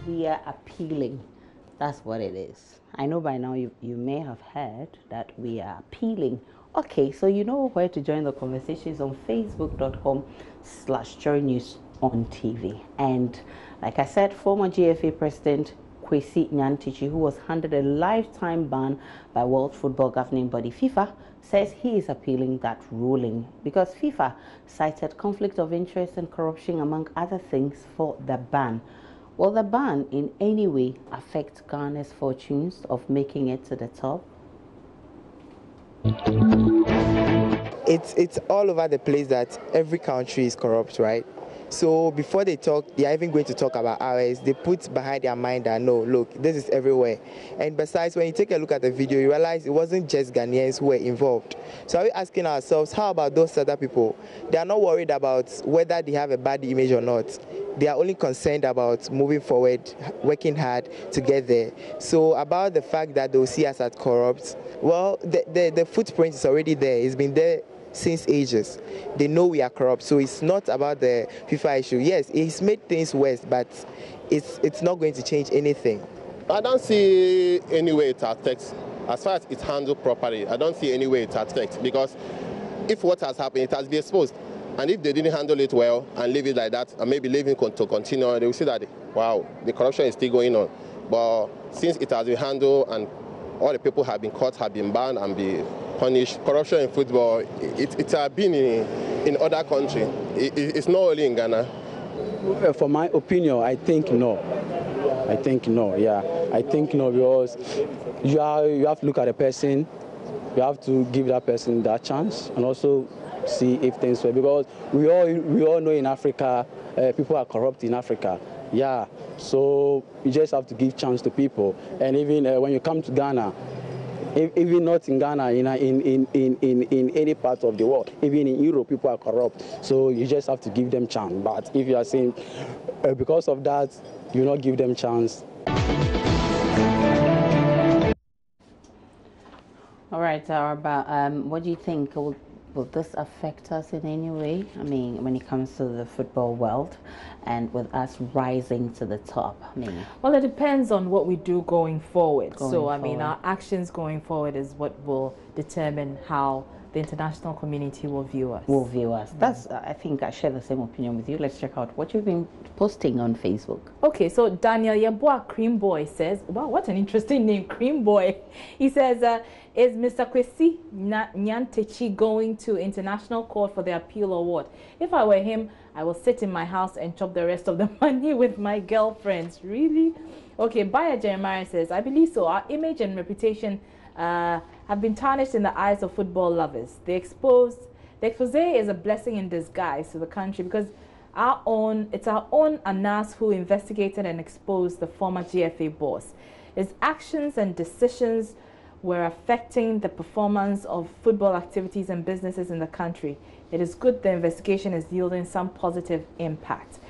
we are appealing. That's what it is. I know by now you may have heard that we are appealing. Okay, so you know where to join the conversations on facebook.com/joynews-on-TV. And like I said, former GFA President Kwesi Nyantakyi, who was handed a lifetime ban by World Football Governing Body FIFA, says he is appealing that ruling because FIFA cited conflict of interest and corruption among other things for the ban. Will the ban in any way affect Ghana's fortunes of making it to the top? It's all over the place that every country is corrupt, right? So before they talk, they are even going to talk about ours. They put behind their mind that no, look, this is everywhere. And besides, when you take a look at the video, you realize it wasn't just Ghanaians who were involved. So are we asking ourselves, how about those other people? They are not worried about whether they have a bad image or not. They are only concerned about moving forward, working hard to get there. So about the fact that they'll see us as corrupt, well, the footprint is already there. It's been there since ages. They know we are corrupt, so it's not about the FIFA issue. Yes, it's made things worse, but it's not going to change anything. I don't see any way it affects. As far as it's handled properly, I don't see any way it affects, because if what has happened, it has been exposed. And if they didn't handle it well and leave it like that, and maybe leave it to continue, they will see that, wow, the corruption is still going on. But since it has been handled and all the people have been caught, have been banned and be punished, corruption in football, it has been in other countries. It's not only in Ghana. For my opinion, I think no. I think no, yeah. I think no, because you have to look at the person, you have to give that person that chance, and also see if things were, because we all know in Africa, people are corrupt in Africa. Yeah, so you just have to give chance to people. And even when you come to Ghana, even not in Ghana, in any part of the world, even in Europe, people are corrupt. So you just have to give them chance. But if you are saying because of that, you not give them chance. All right, Araba, what do you think? Will this affect us in any way? I mean, when it comes to the football world and with us rising to the top? I mean, well, it depends on what we do going forward. I mean, our actions going forward is what will determine how the international community will view us. That's, I think I share the same opinion with you. Let's check out what you've been posting on Facebook. Okay, so Daniel Yeboah Cream Boy says, wow, what an interesting name, Cream Boy. He says, is Mr. Kwesi Nyantakyi going to international court for the appeal or what? If I were him, I will sit in my house and chop the rest of the money with my girlfriends. Really? Okay, Baya Jeremiah says, I believe so. Our image and reputation have been tarnished in the eyes of football lovers. The expose is a blessing in disguise to the country, because it's our own Anas who investigated and exposed the former GFA boss. His actions and decisions were affecting the performance of football activities and businesses in the country. It is good the investigation is yielding some positive impact.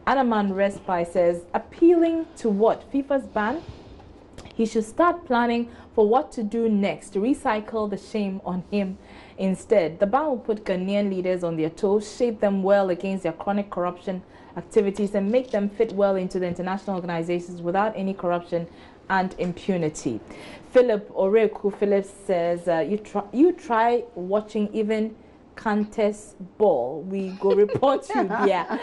Anaman Respi says, appealing to what? FIFA's ban? He should start planning for what to do next to recycle the shame on him instead. The ban will put Ghanaian leaders on their toes, shape them well against their chronic corruption activities, and make them fit well into the international organizations without any corruption and impunity. Philip Oreku Phillips says, you try watching even contest ball, we go report you, yeah.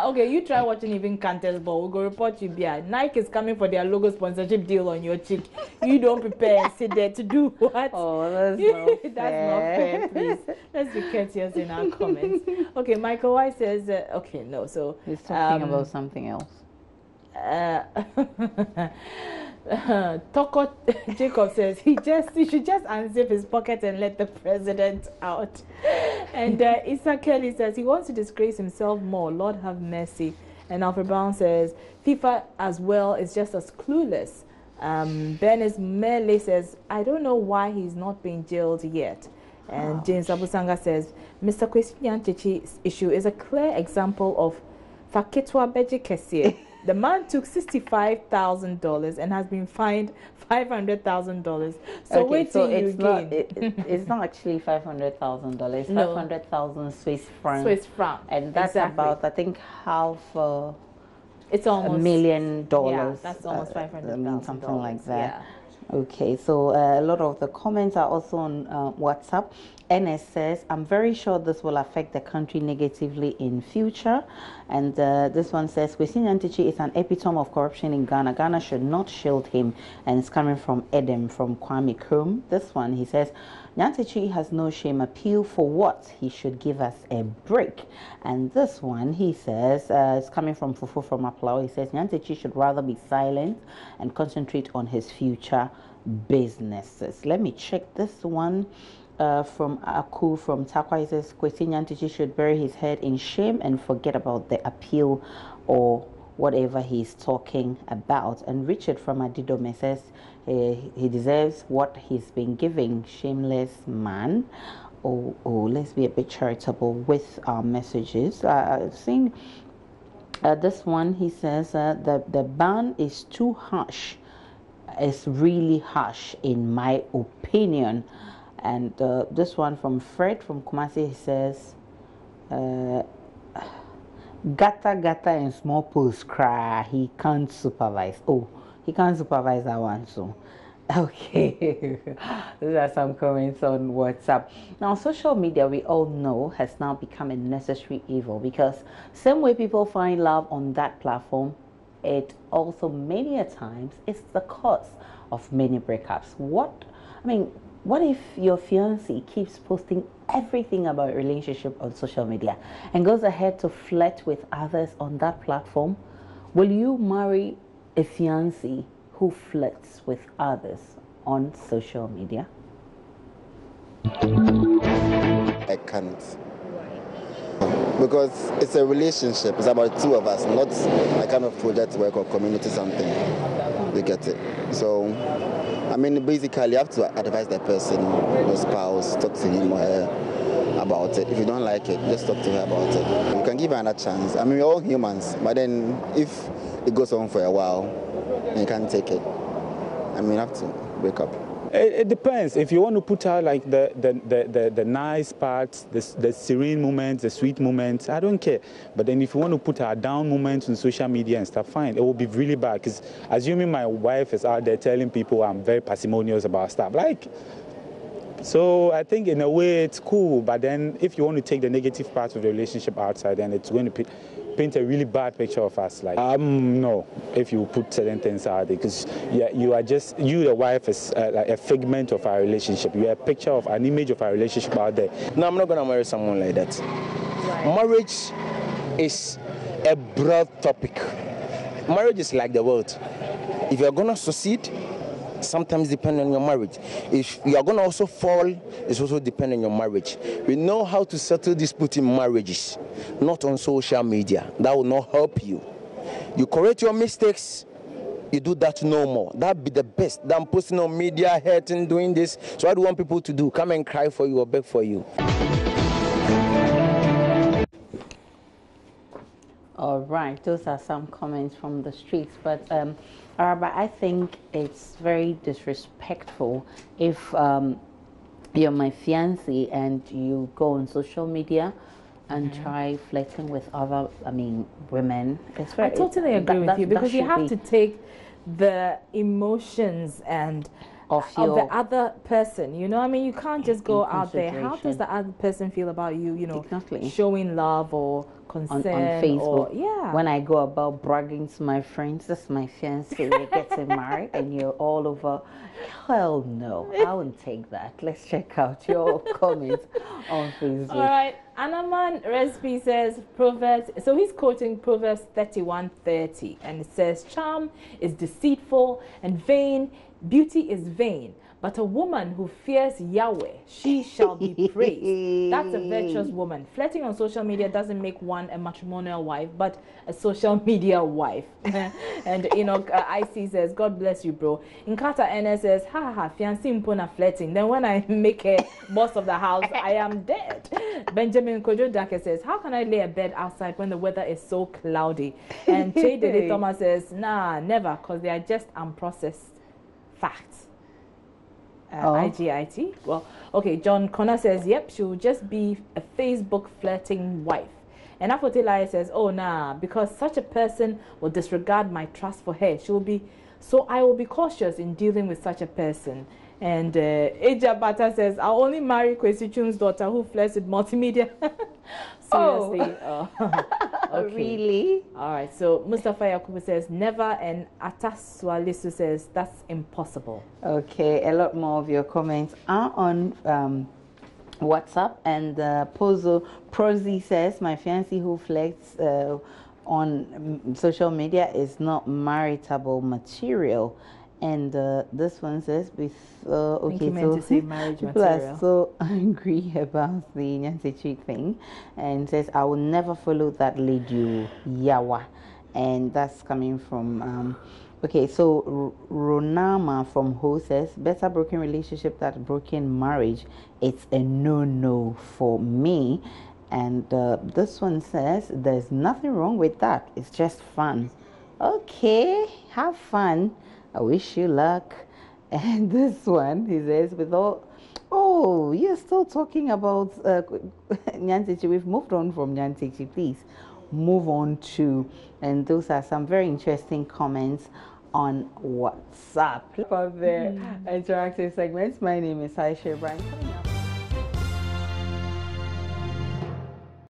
Okay, you try watching even contest ball, we go report you, yeah. Nike is coming for their logo sponsorship deal on your cheek. You don't prepare and sit there to do what? Oh, that's not fair. That's not fair, please. Let's be courteous in our comments. Okay, Michael White says, okay, no, so he's talking about something else. Toko Jacob says he should just unzip his pocket and let the president out. And Issa Kelly says he wants to disgrace himself more. Lord have mercy. And Alfred Brown says FIFA as well is just as clueless. Bernice Mele says, I don't know why he's not being jailed yet. And James Abusanga says Mr. Kwesi Nyantakyi's issue is a clear example of Fakitwa Beji Kesie. The man took $65,000 and has been fined $500,000. So okay, wait till you gain. It's not actually $500,000. No. 500,000 Swiss francs. Swiss franc. And that's exactly. about, I think, half It's almost $1 million. Yeah, that's almost $500,000. Something like that. Yeah. Okay, so a lot of the comments are also on WhatsApp. NS says, I'm very sure this will affect the country negatively in future. And this one says, Kwesi Nyantakyi is an epitome of corruption in Ghana. Ghana should not shield him. And it's coming from Edem, from Kwame Krum. This one, he says, Nyantakyi has no shame. Appeal for what? He should give us a break. And this one, he says, it's coming from Fufu from Aplau. He says, Nyantakyi should rather be silent and concentrate on his future businesses. Let me check this one. From Aku from Takwa, he says Kwesi Nyantakyi should bury his head in shame and forget about the appeal or whatever he's talking about. And Richard from Adidome says he deserves what he's been giving. Shameless man. Oh, let's be a bit charitable with our messages. I've seen this one. He says the ban is too harsh. It's really harsh in my opinion. And this one from Fred from Kumasi, he says, Gata and small pools cry. He can't supervise. Oh, he can't supervise that one. So, okay. Those are some comments on WhatsApp. Now, social media, we all know, has now become a necessary evil because same way people find love on that platform, it also many a times is the cause of many breakups. What if your fiancé keeps posting everything about a relationship on social media and goes ahead to flirt with others on that platform? Will you marry a fiancé who flirts with others on social media? I can't. Because it's a relationship. It's about two of us, not a kind of project work or community something. You get it? So, basically, you have to advise the person, your spouse, talk to him or her about it. If you don't like it, just talk to her about it. You can give her another chance. We're all humans, but then if it goes on for a while and you can't take it, you have to break up. It depends. If you want to put out like the nice parts, the serene moments, the sweet moments, I don't care. But then if you want to put out down moments on social media and stuff, fine. It will be really bad. Because assuming my wife is out there telling people I'm very parsimonious about stuff, so I think in a way it's cool. But then if you want to take the negative parts of the relationship outside, then it's going to paint a really bad picture of us. No, if you put certain things out there, because the wife is like a figment of our relationship. You're a picture of an image of our relationship out there. No, I'm not going to marry someone like that. Right. Marriage is a broad topic. Marriage is like the world. If you're going to succeed, sometimes depend on your marriage. If you are going to also fall, it's also depend on your marriage. We know how to settle dispute in marriages, not on social media. That will not help you. You correct your mistakes, you do that no more. That'd be the best than posting on media, hurting, doing this. So what do you want people to do? Come and cry for you or beg for you. All right, those are some comments from the streets, but I think it's very disrespectful if you're my fiancé and you go on social media and try flirting with other, women. I totally agree with you, because you have to take the emotions and of the other person, you can't just go out there. How does the other person feel about you, exactly. Showing love or concern on Facebook? Yeah. When I go about bragging to my friends, this is my fiancé, we're getting married, and you're all over. Hell no, I wouldn't take that. Let's check out your comments on Facebook. All right, Anaman Recipe says Proverbs. So he's quoting Proverbs 31:30, and it says, "Charm is deceitful and vain. Beauty is vain, but a woman who fears Yahweh, she shall be praised." That's a virtuous woman. Flirting on social media doesn't make one a matrimonial wife, but a social media wife. And IC says, "God bless you, bro." Nkata NS says, "Ha, fiancé impona flirting. Then when I make her boss of the house, I am dead." Benjamin Kojo Dake says, "How can I lay a bed outside when the weather is so cloudy?" And Che Dede Thomas says, "Nah, never, because they are just unprocessed facts." IGIT. Well, okay. John Connor says, "Yep, she'll just be a Facebook flirting wife." And Afotela says, oh, nah, because such a person will disregard my trust for her. So I will be cautious in dealing with such a person. And Eja Bata says, I'll only marry Kwesi Chun's daughter who flirts with multimedia. Seriously. Oh. Okay. Really? All right. So Mustafa Yakubu says, never. And Ataswalisu says, that's impossible. Okay. A lot more of your comments are on WhatsApp. And Prosy says, my fiancé who flirts on social media is not maritable material. And this one says, okay, so to say marriage people material. are so angry about the Nyanti Chik thing, and says, I will never follow that lady, Yawa. And that's coming from, okay, so Ronama from Ho says, better broken relationship than broken marriage. It's a no-no for me. And this one says, there's nothing wrong with that. It's just fun. Okay, have fun. I wish you luck. And this one, he says, with all, oh, you're still talking about Nyantechi. We've moved on from Nyantechi. Please move on to, and those are some very interesting comments on WhatsApp. For the interactive segments, my name is Aisha Brian.